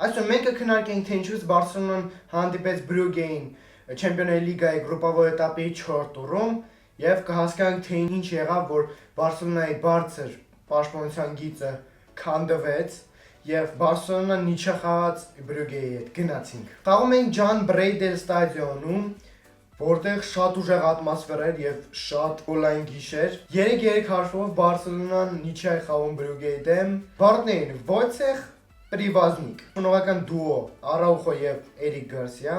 Այսօր մենք կքննարկենք թե ինչպես Բարսելոնան հանդիպեց Բրյուգեին Չեմպիոնների լիգայի գրուպավոր էտապի 4 տուրում եւ կհասկանանք թե ինչ եղավ, որ Բարսելոնայի բարձր պաշտպանության գիծը քանդվեց եւ Բարսելոնան նիչը խաղաց Բրյուգեի հետ գնացինք։ Խաղում էինք Ջան Բրեյդել ստադիոնում, որտեղ շատ ուժեղ ատմոսֆերա էր եւ շատ գոլային գիշեր։ 3-3 հաշվով Բարսելոնան նիչը է խաղում Բրյուգեի դեմ։ Վարդներին Վոյցեխ Պրիվազնիկ, շնորհական դուո Արաուխո եւ Էրիկ Գարսիա։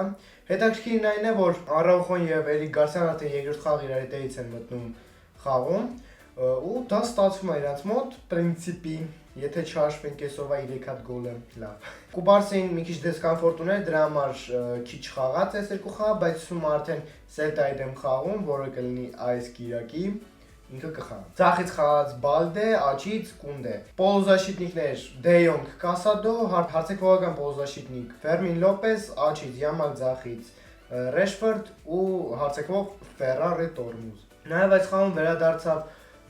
Հետաքրքիրն այն է, որ Արաուխոն եւ Էրիկ Գարսիան արդեն երկրորդ խաղ իրար հետեից են մտնում խաղում, ու դա ստացվում է իրանց մոտ պրինցիպի, եթե չհաշվենք այսօրվա 3 հատ գոլը, լավ։ Կուբարսին մի քիչ դիսկոմֆորտ ուներ, դրա համար քիչ խաղաց այս երկու խաղը, բայց ուսում արդեն Սելտայի դեմ խաղում, որը կլինի այս կիրակի, ինքը կխաղա։ Ձախից խաղաց Բալդե, աչից Կունդե։ Պոլոզաշիտնիկներ Դեյոնգ, Կասադո, հարցակողական պոլոզաշիտնիկ Ֆերմին Լոպես, աչից Յամալ ձախից Ռեշֆորդ ու հարցակող Ֆերարի Տորմուզ։ Նաև այս խաղում վերադարձավ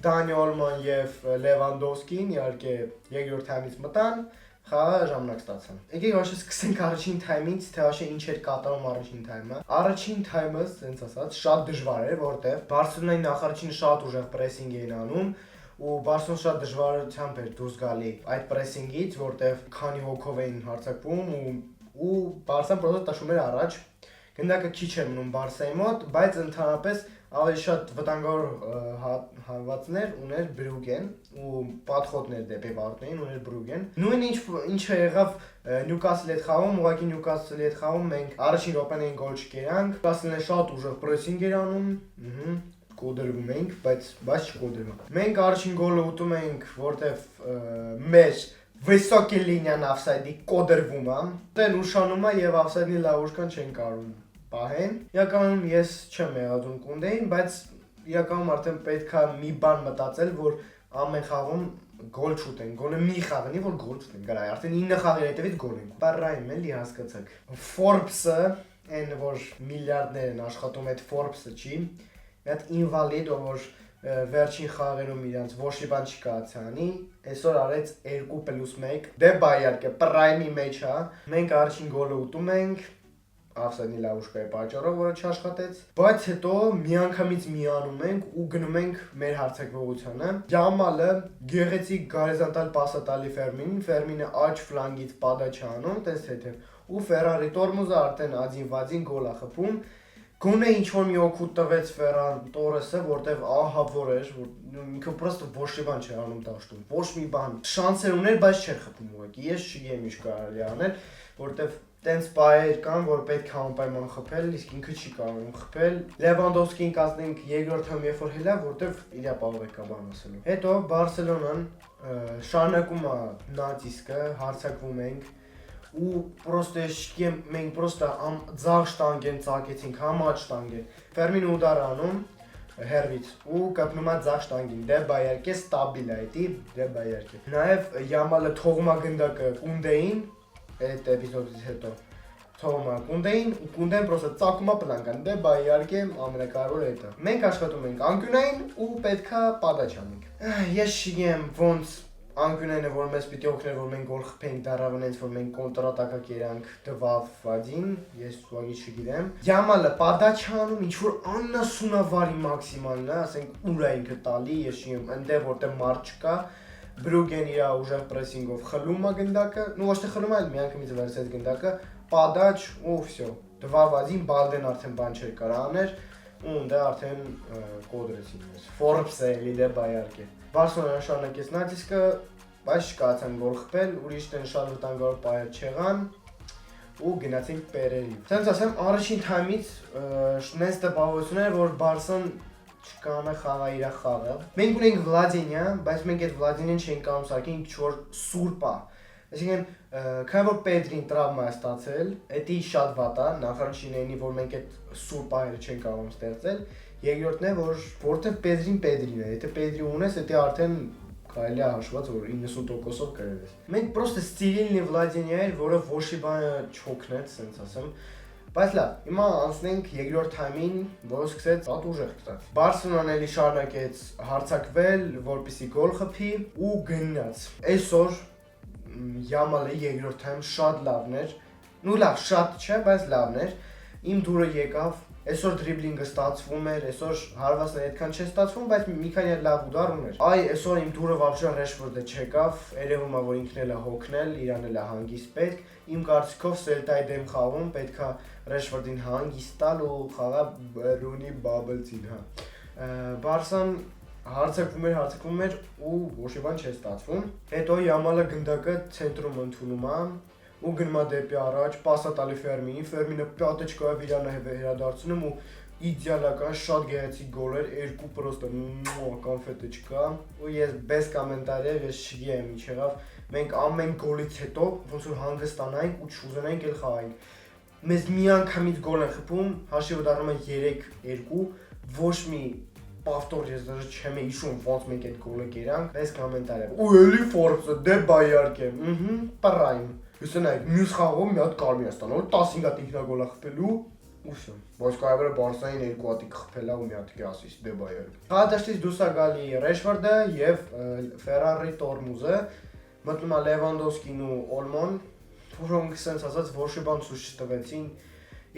Դանի Օլման եւ Լևանդովսկին, իհարկե երկրորդ թայմից մտան, խաղը ժամանակ ստացան։ Եկեք ոչ սկսենք առաջին թայմից, թե ոչ ինչ էր կատարում առաջին թայմը։ Առաջին թայմը, ասենց ասած, շատ դժվար էր, որտեղ Բարսելոնայի նախարարինը շատ ուժեղ պրեսինգ էին անում, ու Բարսելոնան շատ դժվարությամբ էր դուրս գալի այդ պրեսինգից, որտեղ քանի հոգով էին հարձակվում ու Բարսան պրոստը տաշում էր առաջ։ Գնդակը քիչ էր մնում Բարսայի մոտ, բայց ընդհանրապես ավելի շատ վտանգավոր հարվածներ ուներ Բրյուգեն ու պատխոտներ դեպի վարդներին ուներ Բրյուգեն։ Նույնը ինչը եղավ Նյուկասլի հետ խաղում, ուղղակի Նյուկասլի հետ խաղում մենք առաջին րոպեներին գոլ չկերանք, Նյուկասլն շատ ուժեղ պրեսինգ էր անում, կոդրվում էինք, բայց չկոդրվում։ Մենք առաջին գոլը ուտում էինք, որտեվ մեր վիսոկի լինիան օֆսայդի կոդրվում է, դեն ուշանում է եւ օֆսայդի լավ ուշքան չեն կարող պահեն։ Իրականում ես չեմ եղածում Կունդեին, բայց իրականում արդեն պետք է մի բան մտածել, որ ամեն խաղում գոլ չուտեն, գոնե մի խաղնի, որ գոլ չուտեն, գարայ, արդեն 9 խաղի հետևից գոլ են։ Բարրայում էլի հասկացաք։ Forbes-ը, այն որ միլիարդներ են աշխատում այդ Forbes-ը չի, այդ ինվալիդ, որ վերջին խաղերում իրանց ոչ մի բան չի կացանի, այսօր արեց 2+1, դե բայ իհարկե պրայմի մեջ է, մենք առաջին գոլը ուտում ենք, Ավսայդի լավուշկայի պատճառով, որը չաշխատեց, բայց հետո միանգամից միանում ենք ու գնում ենք մեր հարձակվողությանը։ Յամալը գեղեցիկ գարեզանտալ պասը տալի Ֆերմինը աջ ֆլանգից падաչ անում, տես հետև, ու Ֆերարի Տորմուզը արդեն ադին-վադին գոլ է խփում։ Գոնե ինչ-որ մի օգուտ տվեց Ֆերար Տորեսը, որտեվ ահավոր էր, որ ինքը պրոստը ոչ մի բան չէր անում դաշտում, ոչ մի բան։ Շանսեր ուներ, բայց չէր խփում ուղղակի։ Ես չգիտեմ ինչ կարելի անել, որտեվ տենց բայեր կան, որ պետք է անպայման խփել, իսկ ինքը չի կարողանում խփել։ Լևանդովսկին կազմենք երկրորդ համ երբ որ հելա, որտեվ իրա պահովեք կա բան ասելու։ Հետո Բարսելոնան շարունակում է նացիստը, հարձակվում ենք ու պրոստը մենք պրոստը ձախ շտանգեն ծակեցինք, համաճ շտանգեն։ Ֆերմին ուդար անում հերվից ու կապնում է ձախ շտանգին։ Դե բայարկե ստաբիլ է դի, դե բայարկե։ Նաև Յամալը թողում է գնդակը Կունդեին այդ էպիզոդից հետո թողում է Կունդեին ու Կունդեն պրոստը ծակում է պլանկան, դե բայ իհարկե ամենակարևորը դա։ Մենք աշխատում ենք անկյունային ու պետքա падաչ անենք։ Ես չգիտեմ ոնց անկյունայինը որ մեզ պիտի օգներ որ մենք գոլ խփենք դառավ այնց որ մենք կոնտրատակա կերանք դվավադին, ես ուղղակի չգիտեմ։ Յամալը падաչ անում ինչ որ աննասունավարի մաքսիմալն է, ասենք ուր է ինքը տալի, ես չգիտեմ, այնտեղ որտեղ մարդ չկա։ Բրյուգեն իր ուժեղ պրեսինգով խլում է գնդակը, ոչ թե խլում է, այլ միանգամից վերցրեց գնդակը, падաչ ու վсё։ Դվավադին Բալդեն արդեն բան չէր կարող անել, ու դա արդեն կոդրեցին մեզ։ Forbes-ը էլի դե բայարկե։ Բարսելոնան շարունակեց նացիստը, բայց չկարողացան գոլ խփել, ուրիշ տեն շատ վտանգավոր պահեր չեղան ու գնացինք Պերերի։ Ցենց ասեմ, առաջին թայմից նենց տպավորություն էր, որ Բարսան չկանա խաղա իր խաղը։ Մենք ունենք Վլադինիա, բայց մենք այդ Վլադինին չենք կարող սարքել ինչ-որ սուրբ է։ Այսինքն, քանի որ Պետրին տրավմա է ստացել, դա շատ վատ է, նախարարինի, որ մենք այդ սուրբ այրը չենք կարող ստեղծել։ Երկրորդն է, որտեղ Պետրին է, եթե Պետրի ունես, դա արդեն կարելի է հաշված, որ 90%-ով կրել ես։ Մենք պրոստը Ստիլինի Վլադինիա էր, որը ոչ մի բանը չօգնեց, ասենց ասեմ։ Բայց լավ, հիմա անցնենք երկրորդ թայմին, որը սկսեց շատ ուժեղ գտած։ Բարսելոնան էլի շարունակեց հարձակվել, որպեսզի գոլ խփի ու գնաց։ Այսօր Yamal-ը երկրորդ թայմ շատ լավն էր։ Ну լավ, շատ չէ, բայց լավն էր։ Իմ դուրը եկավ, այսօր դրիբլինգը ստացվում էր, այսօր հարվածն այդքան չէ ստացվում, բայց մի քանի լավ ուդար ուներ։ Այ այսօր իմ դուրը вообще Rashford-ը չեկավ, երևում է որ ինքն էլ է հոգնել, իրան էլ է հանգիստ պետք։ Իմ կարծիքով Celta-ի դեմ խաղում պետքա Rashford-ին հանգիստ տալ ու խաղա Rooney Bubbles-ին, հա։ Բարսան հարցակվում էր ու ոչ մի բան չէ ստացվում։ Հետո Yamal-ը գնդակը ցենտրում ընդունում է ու գնում է դեպի առաջ, պասա տալի Ֆերմինին, Ֆերմինը պյատը չկայավ իրան է վերադարձնում ու իդեալական շատ գեղեցիկ գոլ էր, երկու պրոստը կոնֆետը չկա ու ես bez կոմենտարիև ես չգիտեմ ինչ եղավ, մենք ամեն գոլից հետո ոնց որ հանգստանանք ու չուզենանք էլ խաղանք։ Մեզ մի անգամից գոլ են խփում, հաշիվը դառնում է 3-2, ոչ մի Պավտոր ես դեռ չեմ հիշում ոնց մենք այդ գոլը կերանք, bez կոմենտարիև։ Ու էլի Ֆորբսը դե բայարկե, պրայմ։ Լսնայք, մյուս խաղում մի հատ կարմիր է ստանալ, 15 հատ ինքնագոլ է խփելու ու всё։ Բայց կարևորը Բարսային երկու հատի խփելա ու մի հատ ասիստ դե բայարկե։ Խաղադաշտից դուրս է գալի Rashford-ը եւ Ferrari Tormuz-ը, մտնում է Lewandowski-ն ու Olmo-ն, որոնք sense ասած ոչ մի բան ցույց չտվեցին։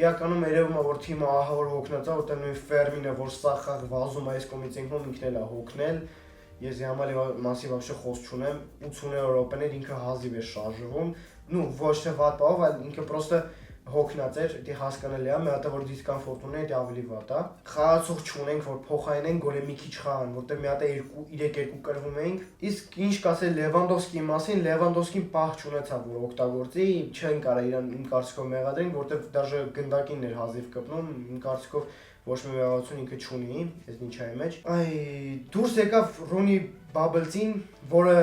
Իրականում երևում է որ թիմը ահա որ հոգնած է, որտեղ նույն Ֆերմինը որ սա խաղ վազում է այս կողմից ինքնում ինքն էլ է հոգնել։ Ես Yamal-ի մասի вообще խոսք չունեմ, 80 րոպեներ ինքը հազիվ է շարժվում, ну ոչ թե վատ բավ, այլ ինքը պրոստը հոգնած էր, դա հասկանալի է, մի հատ որ դիսկոմֆորտ ունի, դա ավելի վատ է։ Խաղացող չունենք, որ փոխայինեն գոլը մի քիչ խաղան, որտեղ մի հատ 3-2 կրվում էինք։ Իսկ ինչ կասել Lewandowski-ի մասին, Lewandowski-ին պահ չունեցավ որ օգտագործի, չեն կարա իրան իմ կարծիքով մեղադրեն, որտեղ դաժե գնդակին էր հազիվ կպնում, իմ կարծիքով ոչ մի մեղադրություն ինքը չունի, այս ինչայի մեջ։ Այ դուրս եկավ Rooney Bubbles-ին, որը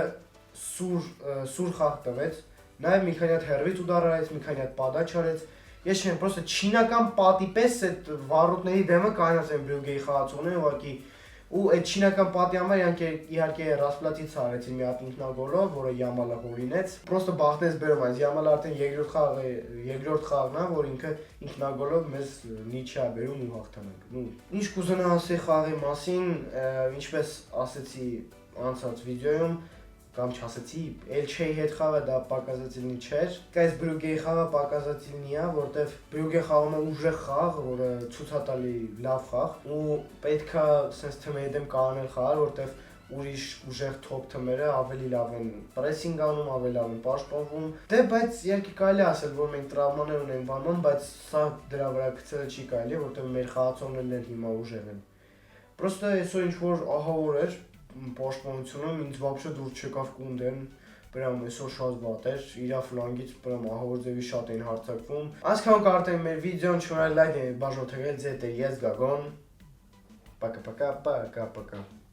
սուր խաղ տվեց։ Նաև մի քանի հատ հերվից ուդար արեց, մի քանի հատ падաչ արեց։ Ես չեմ, պրոստը չինական պատի պես այդ վարորդների դեմը կանած են Բրյուգեի խաղացողները ուղղակի ու այդ չինական պատի համար իհարկե Rasplatic-ից արեցին մի հատ ինքնագոլով, որը Yamal-ը հորինեց։ Պրոստը բախտես բերում այս Yamal-ը արդեն երկրորդ խաղն է, որ ինքը ինքնագոլով մեզ նիչա բերում ու հաղթանակ։ Ինչ կուզենա ասի խաղի մասին, ինչպես ասեցի անցած վիդեոյում, կամ չասեցի, Elche-ի հետ խաղը դա պակասացիլնի չէր։ Այս Բրյուգեի խաղը պակասացիլնի է, որտեվ Բրյուգե խաղում է ուժեղ խաղ, որը ցույց է տալի լավ խաղ ու պետքա sense թմերի դեմ կանել խաղալ, որտեվ ուրիշ ուժեղ top թմերը ավելի լավ են պրեսինգ անում, ավելի լավ են պաշտպանվում։ Դե բայց իհարկե կարելի է ասել, որ մենք տրավմաներ ունենք բանման, բայց սա դրա վրա գցելը չի կարելի, որտեվ մեր խաղացողներն էլ հիմա ուժեղ են։ Պրոստը այսօր ինչ որ ահավոր էր պաշտպանությունում ինձ вообще դուր չեկավ Կունդեն, прям այսօր շատ վատ էր, իրա ֆլանգից прям ահավոր ձևի շատ էին հարձակվում։ Այսքան կարդեմ մեր վիդեոն, չունենալ լայք բաժոթել ձեթեր, ես Գագոն։ Пока-пока, пока-пока։